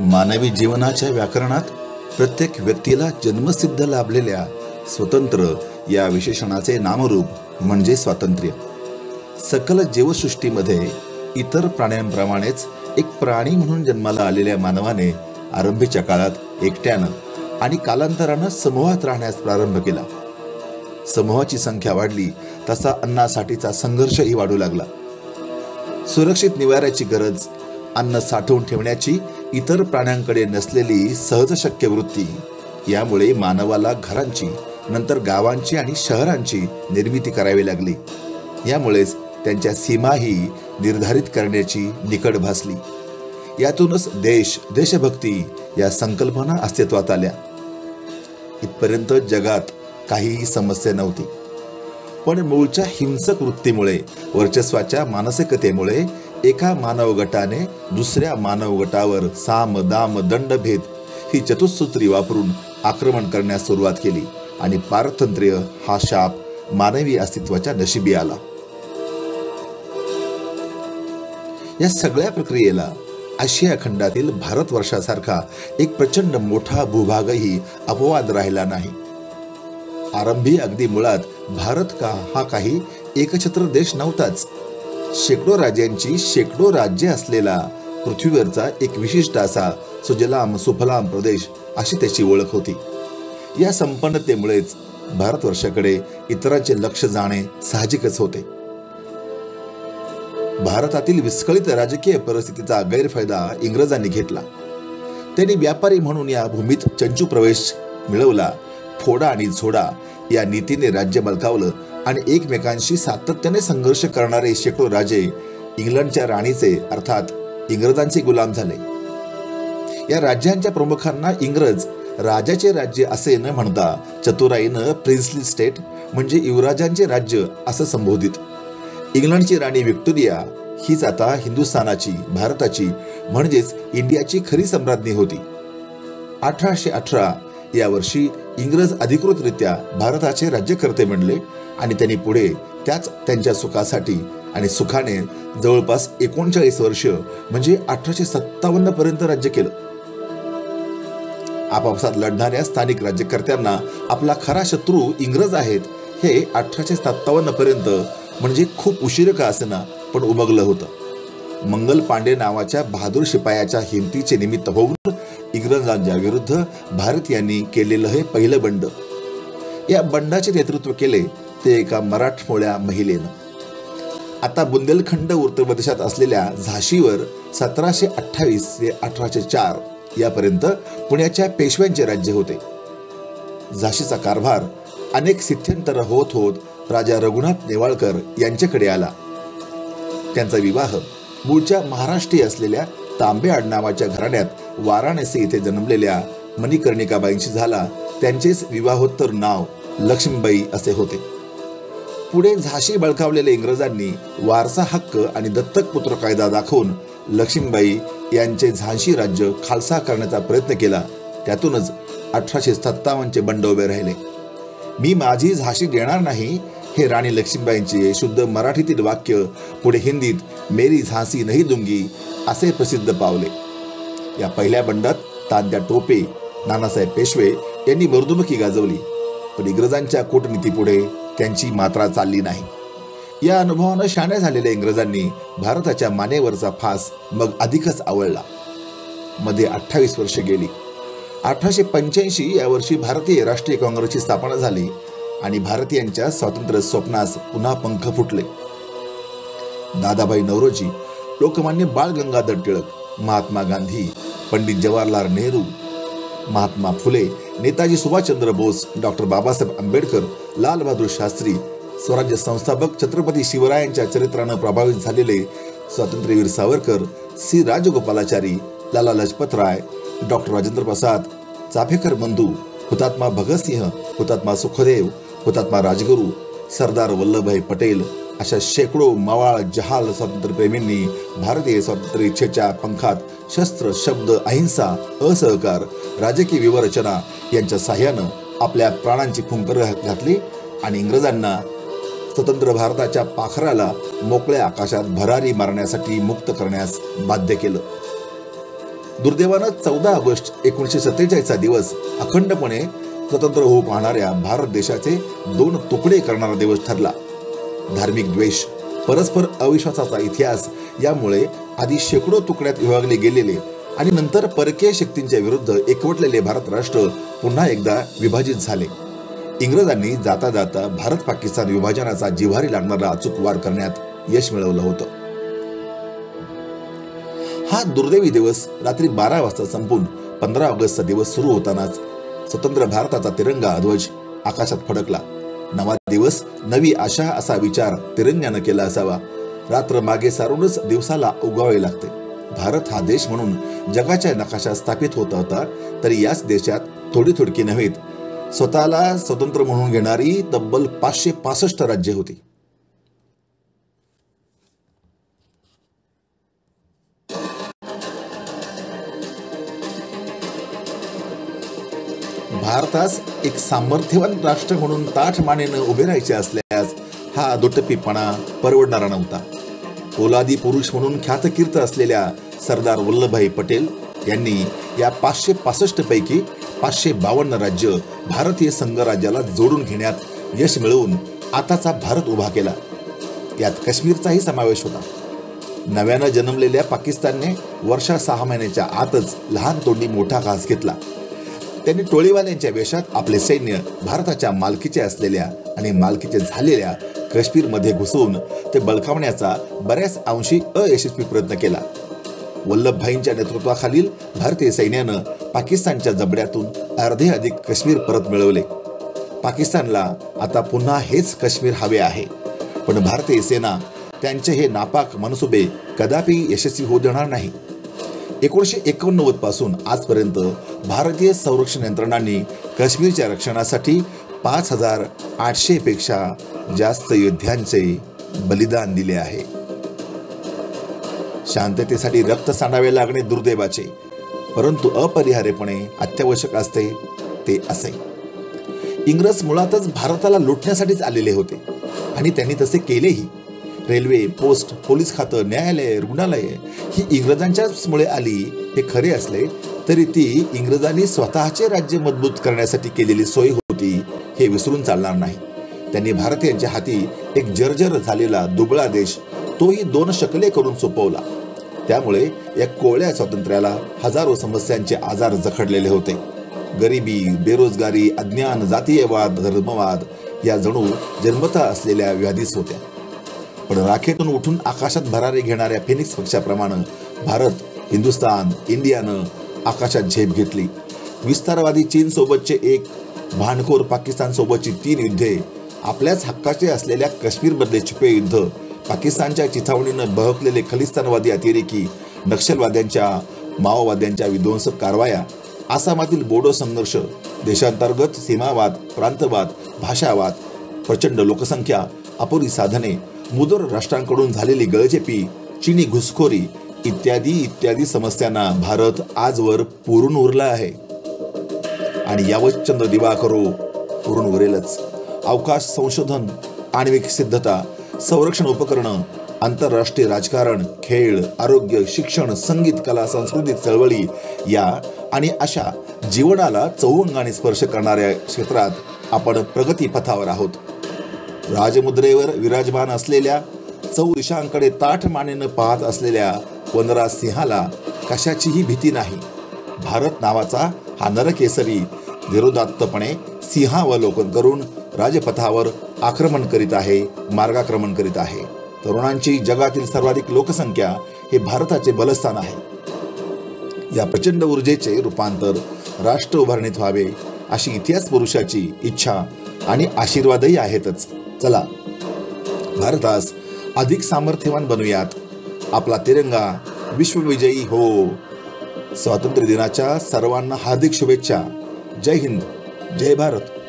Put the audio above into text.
मानवी जीवनाच्या व्याकरणात प्रत्येक व्यक्तीला जन्मसिद्ध लाभलेल्या स्वतंत्र या विशेषणाचे नामरूप म्हणजे स्वातंत्र्य. सकल जीवसृष्टीमध्ये इतर प्राण्यांप्रमाणेच एक प्राणी म्हणून जन्माला आलेल्या मानवाने आरंभीच्या काळात एकट्यानं आणि कालांतरानं समूहात राहण्यास प्रारंभ केला. समूहाची संख्या वाढली तसा अन्नासाठीचा संघर्षही वाढू लागला. सुरक्षित निवाऱ्याची गरज, अन्न साठवून ठेवण्याची इतर प्राण्यांकडे नसलेली सहज शक्य वृत्ती यामुळे मानवाला घरांची, नंतर गावांची आणि शहरांची निर्मिती करावी लागली. यामुळेच त्यांच्या सीमाही निर्धारित करण्याची निकड भासली. यातूनच देश, देशभक्ती या संकल्पना अस्तित्वात आल्या. इथपर्यंत जगात काहीही समस्या नव्हती. पण मूळच्या हिंसक वृत्तीमुळे, वर्चस्वाच्या मानसिकतेमुळे एका मानव गटाने दुसऱ्या मानव गटावर साम दाम दंडभेद ही चतुसूत्री वापरून आक्रमण करण्यास सुरुवात केली आणि पारतंत्र्य हा शाप मानवी अस्तित्वाच्या नशिबी आला. या सगळ्या प्रक्रियेला आशिया खंडातील भारतवर्षासारखा एक प्रचंड मोठा भूभागही अपवाद राहिला नाही. आरंभी अगदी मुळात भारत हा काही एकछत्र देश नव्हताच. शेकडो राज्यांची शेकडो राज्ये असलेला पृथ्वीवरचा एक विशिष्ट असा सुजलाम सुफलाम प्रदेश अशी त्याची ओळख होती. या संपन्नतेमुळेच भारतवर्षाकडे इतरांचे लक्ष जाणे साहजिकच होते. भारतातील विस्कळीत राजकीय परिस्थितीचा गैरफायदा इंग्रजांनी घेतला. त्यांनी व्यापारी म्हणून या भूमीत चंचू प्रवेश मिळवला. फोडा आणि झोडा या नीतीने राज्य बळकावलं आणि एकमेकांशी सातत्याने संघर्ष करणारे शेकडो राजे इंग्लंडच्या राणीचे अर्थात इंग्रजांचे गुलाम झाले. या राज्यांच्या प्रमुखांना इंग्रज राजाचे राज्य असे न म्हणता चतुराईनं प्रिन्सली स्टेट म्हणजे युवराजांचे राज्य असं संबोधित. इंग्लंडची राणी व्हिक्टोरिया हीच आता हिंदुस्थानाची, भारताची म्हणजेच इंडियाची खरी सम्राज्ञी होती. 1818 या वर्षी इंग्रज अधिकृतरित्या भारताचे राज्यकर्ते बनले आणि त्यांनी पुढे त्याच त्यांच्या सुखासाठी आणि सुखाने जवळपास 39 वर्ष म्हणजे 1857 पर्यंत राज्य केलं. आपापसात लढणाऱ्या स्थानिक राज्यकर्त्यांना आपला खरा शत्रू इंग्रज आहेत हे 1857 पर्यंत म्हणजे खूप उशीर का असेना पण उमगलं होतं. मंगल पांडे नावाच्या बहादूर शिपायाच्या हिमतीचे निमित्त होऊन इंग्रजांच्या विरुद्ध भारतीयांनी केलेलं हे पहिलं बंड. या बंडाचे नेतृत्व केले ते एका मराठमोळ्या महिलेनं. आता बुंदेलखंड उत्तर प्रदेशात असलेल्या झाशीवर 1728 ते 1804 यापर्यंत पुण्याच्या पेशव्यांचे राज्य होते. झाशीचा कारभार अनेक सिद्ध्यंतर होत होत राजा रघुनाथ नेवाळकर यांच्याकडे आला. त्यांचा विवाह मूळच्या महाराष्ट्रीय असलेल्या तांबे आडनावाच्या घराण्यात वाराणसी येथे जन्मलेल्या मणिकर्णिकाबाईंशी झाला. त्यांचेच विवाहोत्तर नाव लक्ष्मीबाई असे होते. पुढे झाशी बळकावलेल्या इंग्रजांनी वारसा हक्क आणि दत्तक पुत्र कायदा दाखवून लक्ष्मीबाई यांचे झाशी राज्य खालसा करण्याचा प्रयत्न केला. त्यातूनच 1857 बंड उभे राहिले. मी माझी झाशी देणार नाही हे राणी लक्ष्मीबाईंचे शुद्ध मराठीतील वाक्य पुढे हिंदीत मेरी झांसी नहीं दूंगी असे प्रसिद्ध पावले. या पहिल्या बंडात तात्या टोपे, नानासाहेब पेशवे यांनी मर्दुमकी गाजवली. पण इंग्रजांच्या कूटनीतीपुढे त्यांची मात्रा चालली नाही. या अनुभवानं शाण्या झालेल्या इंग्रजांनी भारताच्या मानेवरचा फास मग अधिकच आवळला. मध्ये 28 वर्षे गेली. 1885 या वर्षी भारतीय राष्ट्रीय काँग्रेसची स्थापना झाली आणि भारतीयांच्या स्वातंत्र्य स्वप्नास पुन्हा पंख फुटले. दादाभाई नौरोजी, लोकमान्य बाळ गंगाधर टिळक, महात्मा गांधी, पंडित जवाहरलाल नेहरू, महात्मा फुले, नेताजी सुभाषचंद्र बोस, डॉक्टर बाबासाहेब आंबेडकर, लाल बहादूर शास्त्री, स्वराज्य संस्थापक छत्रपती शिवरायांच्या चरित्रानं प्रभावित झालेले स्वातंत्र्यवीर सावरकर, सी राजगोपालाचारी, लाला लजपत राय, डॉक्टर राजेंद्र प्रसाद, चाफेकर बंधू, हुतात्मा भगतसिंह, हुतात्मा सुखदेव, हुतात्मा राजगुरू, सरदार वल्लभभाई पटेल अशा शेकडो मवाळ जहाल स्वातंत्र्यप्रेमींनी भारतीय स्वातंत्र्य इच्छेच्या पंखात शस्त्र, शब्द, अहिंसा, असहकार, राजकीय व्यूहरचना यांच्या साह्यानं आपल्या प्राणांची फुंकर घातली आणि इंग्रजांना स्वतंत्र भारताच्या पाखराला मोकळ्या आकाशात भरारी मारण्यासाठी मुक्त करण्यास बाध्य केलं. दुर्दैवानं 14 ऑगस्ट 1947 दिवस अखंडपणे स्वतंत्र होऊ पाहणाऱ्या भारत देशाचे 2 तुकडे करणारा दिवस ठरला. धार्मिक द्वेष, परस्पर अविश्वासाचा इतिहास यामुळे आधी शेकडो तुकड्यात विभागले गेलेले आणि नंतर परकीय शक्तींच्या विरुद्ध एकवटलेले भारत राष्ट्र पुन्हा एकदा विभाजित झाले. इंग्रजांनी जाता जाता भारत पाकिस्तान विभाजनाचा जिव्हारी लागणारा अचूक वार करण्यात यश मिळवलं होतं. हा दुर्दैवी दिवस रात्री 12 वाजता संपून 15 ऑगस्टचा दिवस सुरू होतानाच स्वतंत्र भारताचा तिरंगा ध्वज आकाशात फडकला. नवा दिवस, नवी आशा असा विचार तिरंग्यानं केला असावा. रात्र मागे सारूनच दिवसाला उगवावे लागते. भारत हा देश म्हणून जगाच्या नकाशात स्थापित होत होता, तरी याच देशात थोडी थोडकी नव्हेत, स्वतःला स्वतंत्र म्हणून घेणारी तब्बल 565 राज्ये होती. भारतास एक सामर्थ्यवान राष्ट्र म्हणून ताठ मानेनं उभे राहायचे असल्यास हा दुटप्पीपणा परवडणारा नव्हता. पोलादी पुरुष म्हणून ख्यातकीर्त असलेल्या सरदार वल्लभभाई पटेल यांनी या 565 पैकी 552 राज्य भारतीय संघराज्याला जोडून घेण्यात यश मिळवून आताचा भारत उभा केला. यात काश्मीरचाही समावेश होता. नव्यानं जन्मलेल्या पाकिस्तानने वर्षा 6 महिन्याच्या आतच लहान तोंडी मोठा घास घेतला. त्यांनी टोळीवाल्यांच्या वेशात आपले सैन्य भारताच्या मालकीचे असलेल्या आणि मालकीचे झालेल्या काश्मीरमध्ये घुसवून ते बळकावण्याचा बऱ्याच अंशी अयशस्वी प्रयत्न केला. वल्लभभाईंच्या नेतृत्वाखालील भारतीय सैन्यानं पाकिस्तानच्या जबड्यातून अर्धे अधिक काश्मीर परत मिळवले. पाकिस्तानला आता पुन्हा हेच काश्मीर हवे आहे, पण भारतीय सेना त्यांचे हे नापाक मनसुबे कदापि यशस्वी होऊ देणार नाही. 1989 पासून आजपर्यंत भारतीय संरक्षण यंत्रणांनी काश्मीरच्या रक्षणासाठी 5800 पेक्षा जास्त योद्ध्यांचे बलिदान दिले आहे. शांततेसाठी रक्त सांडावे लागणे दुर्दैवाचे, परंतु अपरिहार्यपणे अत्यावश्यक असते ते असे. इंग्रज मुळातच भारताला लुटण्यासाठीच आलेले होते आणि त्यांनी तसे केलेही. रेल्वे, पोस्ट, पोलीस खातं, न्यायालय, रुग्णालये ही इंग्रजांच्याच मुळे आली हे खरे असले तरी ती इंग्रजांनी स्वतःचे राज्य मजबूत करण्यासाठी केलेली सोय होती हे विसरून चालणार नाही. त्यांनी भारतीयांच्या हाती एक जर्जर झालेला दुबळा देश तोही 2 शकले करून सोपवला. त्यामुळे या कोवळ्या स्वातंत्र्याला हजारो समस्यांचे आजार जखडलेले होते. गरिबी, बेरोजगारी, अज्ञान, जातीयवाद, धर्मवाद या जणू जन्मतः असलेल्या व्याधीच होत्या. पण राखेतून उठून आकाशात भरारी घेणाऱ्या फेनिक्स पक्षाप्रमाणे भारत, हिंदुस्तान, इंडियानं आकाशात झेप घेतली. विस्तारवादी चीन सोबतचे एक, भांडखोर पाकिस्तान सोबतची 3 युद्धे, आपल्याच हक्काचे असलेल्या काश्मीरमधले छुपे युद्ध, पाकिस्तानच्या चिथावणीनं बहकलेले खलिस्तानवादी अतिरेकी, नक्षलवाद्यांच्या, माओवाद्यांच्या विध्वंसक कारवाया, आसामातील बोडो संघर्ष, देशांतर्गत सीमावाद, प्रांतवाद, भाषावाद, प्रचंड लोकसंख्या, अपुरी साधने, मुदर राष्ट्रांकडून झालेली गळचेपी, चीनी घुसखोरी इत्यादी इत्यादी समस्यांना भारत आजवर पुरून उरला आहे आणि यावत चंद्र दिवा करो पुरून उरेलच. अवकाश संशोधन, आण्विक सिद्धता, संरक्षण उपकरणं, आंतरराष्ट्रीय राजकारण, खेळ, आरोग्य, शिक्षण, संगीत, कला, सांस्कृतिक चळवळी या आणि अशा जीवनाला चौरंगाने स्पर्श करणाऱ्या क्षेत्रात आपण प्रगतीपथावर आहोत. राजमुद्रेवर विराजमान असलेल्या, चौदिशांकडे ताठ मानेनं पाहत असलेल्या वनराज सिंहाला कशाचीही भीती नाही. भारत नावाचा हा नरकेसरी विरोधात्तपणे सिंहावलोकन करून राजपथावर आक्रमण करीत आहे, मार्गाक्रमण करीत आहे. तरुणांची जगातील सर्वाधिक लोकसंख्या हे भारताचे बलस्थान आहे. या प्रचंड ऊर्जेचे रूपांतर राष्ट्र उभारणीत व्हावे अशी इतिहास पुरुषाची इच्छा आणि आशीर्वादही आहेतच. चला, भारतास अधिक सामर्थ्यवान बनवूयात. आपला तिरंगा विश्वविजयी हो. स्वातंत्र्य दिनाच्या सर्वांना हार्दिक शुभेच्छा. जय हिंद, जय भारत.